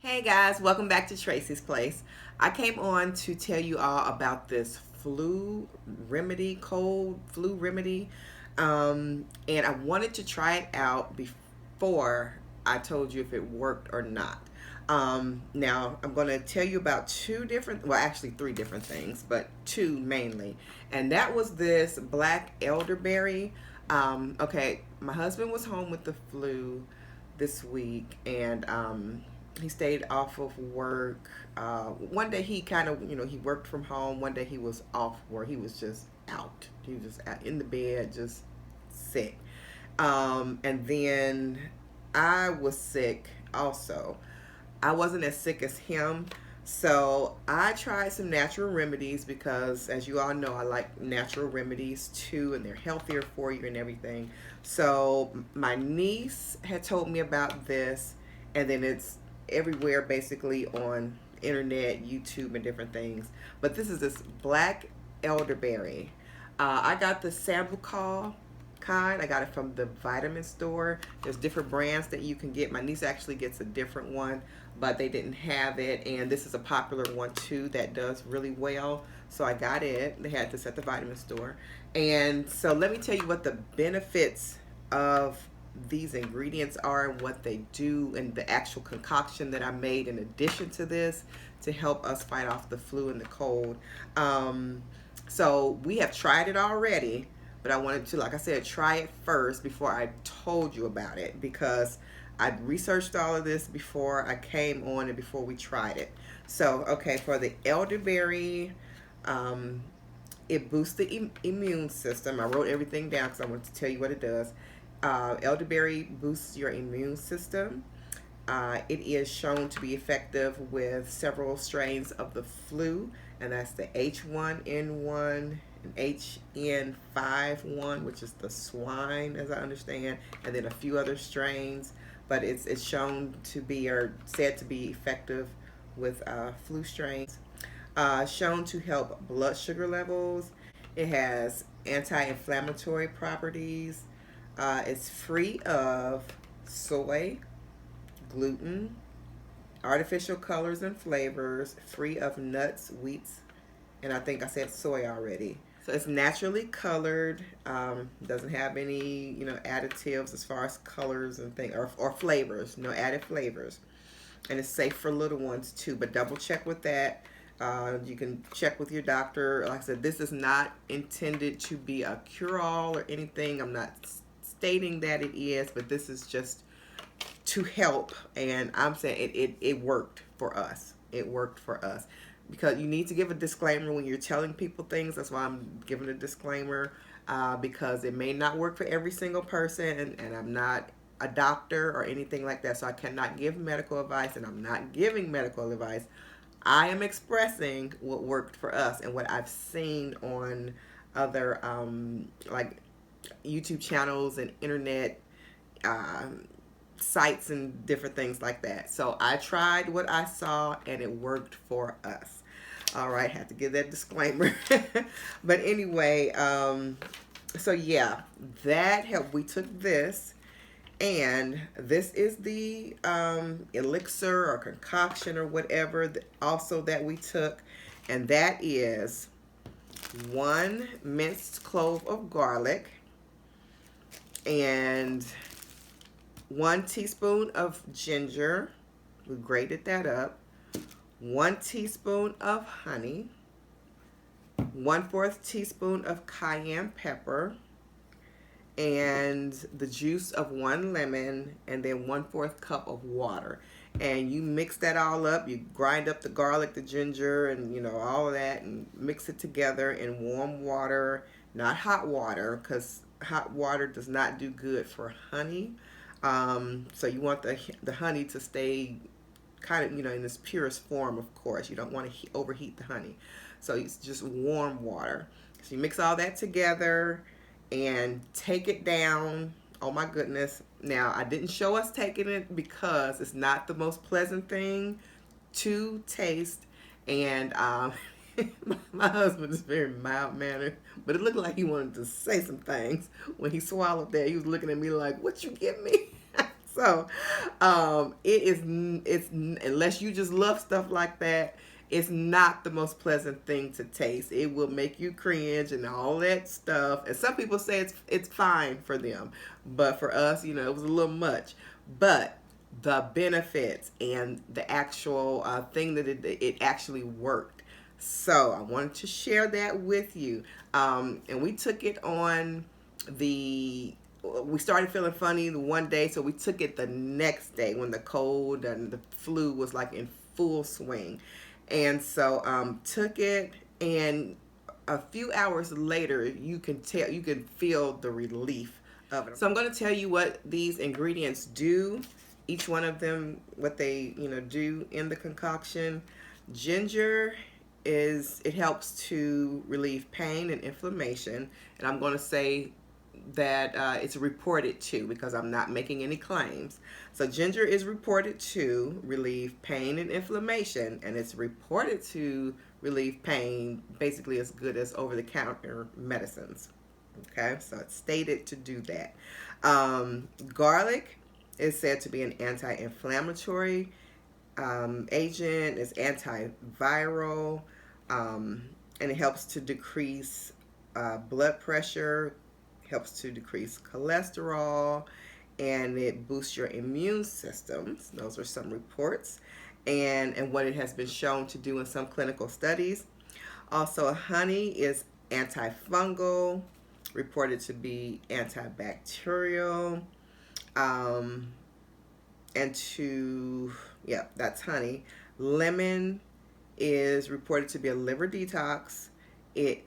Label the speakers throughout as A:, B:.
A: Hey guys, welcome back to Tracie's Place. I came on to tell you all about this flu remedy, cold flu remedy, and I wanted to try it out before I told you if it worked or not. Now, I'm going to tell you about well, actually three different things, but two mainly. And that was this black elderberry. Okay, my husband was home with the flu this week, and he stayed off of work. One day he kind of, he worked from home. One day he was off work. He was just out. He was just out in the bed, just sick. And then I was sick also. I wasn't as sick as him. So I tried some natural remedies because, as you all know, I like natural remedies too, and they're healthier for you and everything. So my niece had told me about this, and then it's everywhere basically on internet, YouTube, and different things. But this is this black elderberry. I got the sample call kind. I got it from the vitamin store. There's different brands that you can get. My niece actually gets a different one, but they didn't have it. And this is a popular one too that does really well. So I got it. They had this at the vitamin store. And so let me tell you what the benefits of these ingredients are and what they do, and the actual concoction that I made in addition to this to help us fight off the flu and the cold. So we have tried it already, but I wanted to, like I said, try it first before I told you about it, because I researched all of this before I came on and before we tried it. So, okay, for the elderberry, it boosts the immune system. I wrote everything down because I wanted to tell you what it does. Elderberry boosts your immune system. It is shown to be effective with several strains of the flu, and that's the H1N1 and HN51, which is the swine, as I understand, and then a few other strains. But it's shown to be, or said to be, effective with flu strains. Shown to help blood sugar levels. It has anti-inflammatory properties. It's free of soy, gluten, artificial colors and flavors, free of nuts, wheats, and I think I said soy already. So it's naturally colored, doesn't have any, additives as far as colors and things, or flavors, no added flavors. And it's safe for little ones too, but double check with that. You can check with your doctor. Like I said, this is not intended to be a cure-all or anything. I'm not stating that it is, but this is just to help. And I'm saying it worked for us. It worked for us. Because you need to give a disclaimer when you're telling people things. That's why I'm giving a disclaimer, because it may not work for every single person, and I'm not a doctor or anything like that, so I cannot give medical advice, and I'm not giving medical advice. I am expressing what worked for us and what I've seen on other like YouTube channels and internet sites and different things like that. So I tried what I saw and it worked for us. All right, had to give that disclaimer. But anyway, so yeah, that helped. We took this, and this is the elixir or concoction or whatever also that we took, and that is 1 minced clove of garlic and 1 teaspoon of ginger. We grated that up. 1 teaspoon of honey. 1/4 teaspoon of cayenne pepper. And the juice of 1 lemon, and then 1/4 cup of water. And you mix that all up. You grind up the garlic, the ginger, and all of that, and mix it together in warm water, not hot water, because hot water does not do good for honey. So you want the honey to stay kind of, in its purest form, of course. You don't want to overheat the honey. So it's just warm water. So you mix all that together and take it down. Oh my goodness. Now, I didn't show us taking it because it's not the most pleasant thing to taste. And my husband is very mild-mannered, but it looked like he wanted to say some things when he swallowed that. He was looking at me like, "What you give me?" So it's unless you just love stuff like that, it's not the most pleasant thing to taste. It will make you cringe and all that stuff. And some people say it's fine for them, but for us, it was a little much. But the benefits and the actual thing that it actually worked. So I wanted to share that with you. And we took it on we started feeling funny the one day, so we took it the next day when the cold and the flu was like in full swing. And so took it, and a few hours later you can feel the relief of it. So I'm going to tell you what these ingredients do, each one of them, what they do in the concoction. Ginger it helps to relieve pain and inflammation, and I'm going to say that it's reported to, because I'm not making any claims. So ginger is reported to relieve pain and inflammation, and it's reported to relieve pain basically as good as over-the-counter medicines. Okay, so it's stated to do that. Garlic is said to be an anti-inflammatory agent. It's antiviral, and it helps to decrease blood pressure, helps to decrease cholesterol, and it boosts your immune systems. Those are some reports and what it has been shown to do in some clinical studies. Also, honey is antifungal, reported to be antibacterial, that's honey. Lemon is reported to be a liver detox. It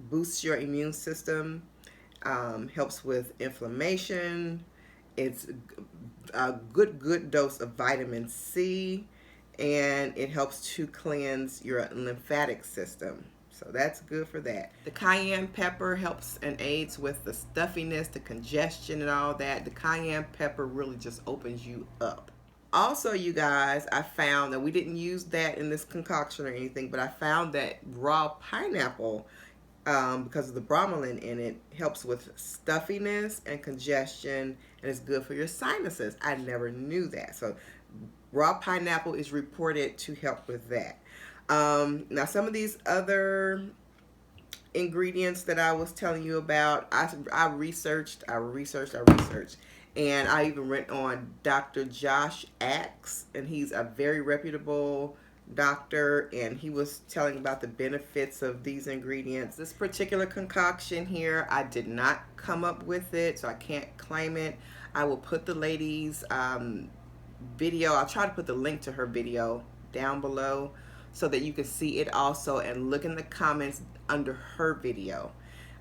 A: boosts your immune system, helps with inflammation. It's a good dose of vitamin C, and it helps to cleanse your lymphatic system. So that's good for that. The cayenne pepper helps and aids with the stuffiness, the congestion, and all that. The cayenne pepper really just opens you up. Also, you guys, I found that we didn't use that in this concoction or anything, but I found that raw pineapple, because of the bromelain in it, helps with stuffiness and congestion, and it's good for your sinuses. I never knew that. So raw pineapple is reported to help with that. Now, some of these other ingredients that I was telling you about, I researched, and I even went on Dr. Josh Axe, and he's a very reputable doctor, and he was telling about the benefits of these ingredients. This particular concoction here, I did not come up with it, so I can't claim it. I will put the lady's video, I'll try to put the link to her video down below so that you can see it also, and look in the comments under her video.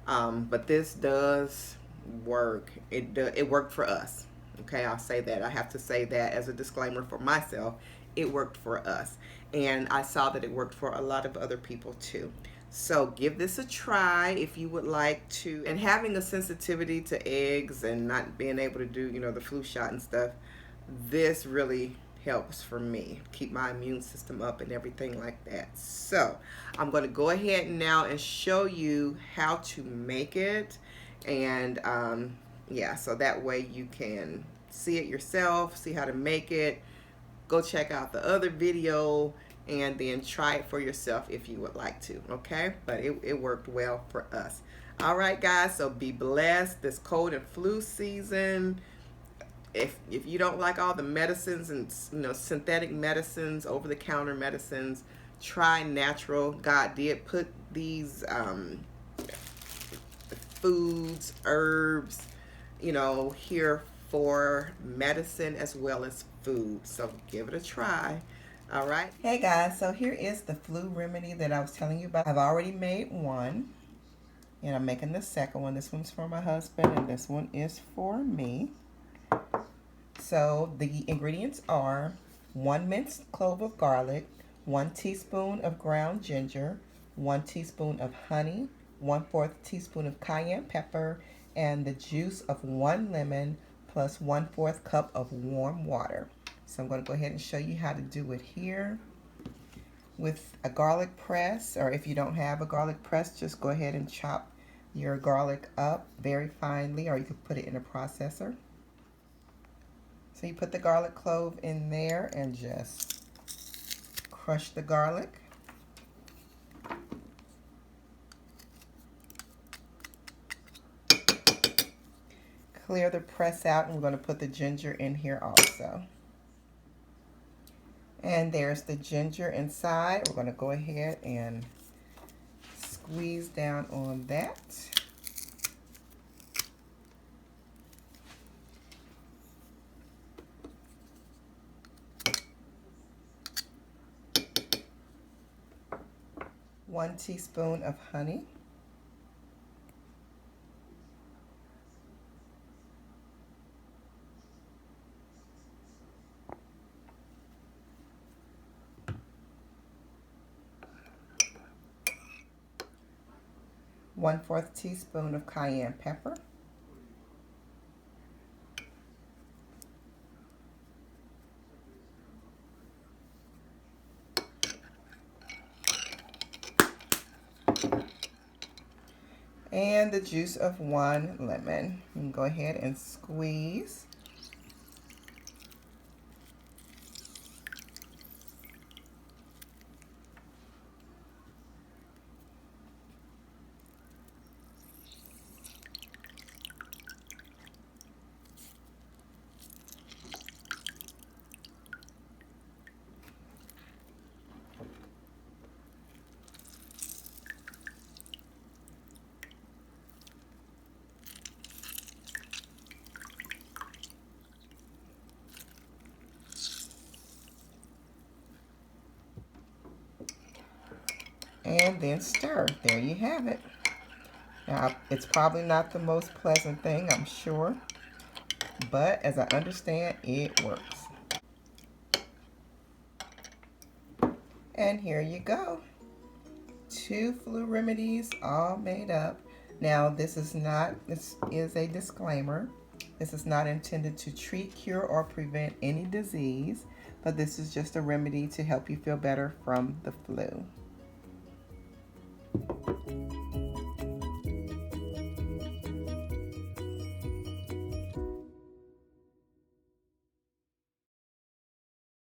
A: But this does work. It worked for us. Okay, I'll say that. I have to say that as a disclaimer for myself. It worked for us, and I saw that it worked for a lot of other people too. So give this a try if you would like to. And having a sensitivity to eggs and not being able to do the flu shot and stuff, this really helps for me keep my immune system up and everything like that. So I'm going to go ahead now and show you how to make it, and yeah, so that way you can see it yourself, see how to make it. Go check out the other video and then try it for yourself if you would like to. Okay, but it worked well for us. All right, guys, so be blessed this cold and flu season. If you don't like all the medicines and synthetic medicines, over-the-counter medicines, try natural. God did put these foods, herbs, here for medicine as well as food. So give it a try. All right. Hey guys, so here is the flu remedy that I was telling you about. I've already made one, and I'm making the second one. This one's for my husband, and this one is for me. So the ingredients are 1 minced clove of garlic, 1 teaspoon of ground ginger, 1 teaspoon of honey, 1/4 teaspoon of cayenne pepper, and the juice of 1 lemon plus 1/4 cup of warm water. So I'm going to go ahead and show you how to do it here with a garlic press, or if you don't have a garlic press, just go ahead and chop your garlic up very finely, or you could put it in a processor. So you put the garlic clove in there and just crush the garlic. Clear the press out, and we're going to put the ginger in here also. And there's the ginger inside. We're going to go ahead and squeeze down on that. One teaspoon of honey. One-fourth teaspoon of cayenne pepper. And the juice of 1 lemon. You can go ahead and squeeze. And then stir. There you have it. Now, it's probably not the most pleasant thing, I'm sure, but as I understand, it works. And here you go. 2 flu remedies all made up. Now, this is a disclaimer. This is not intended to treat, cure, or prevent any disease, but this is just a remedy to help you feel better from the flu.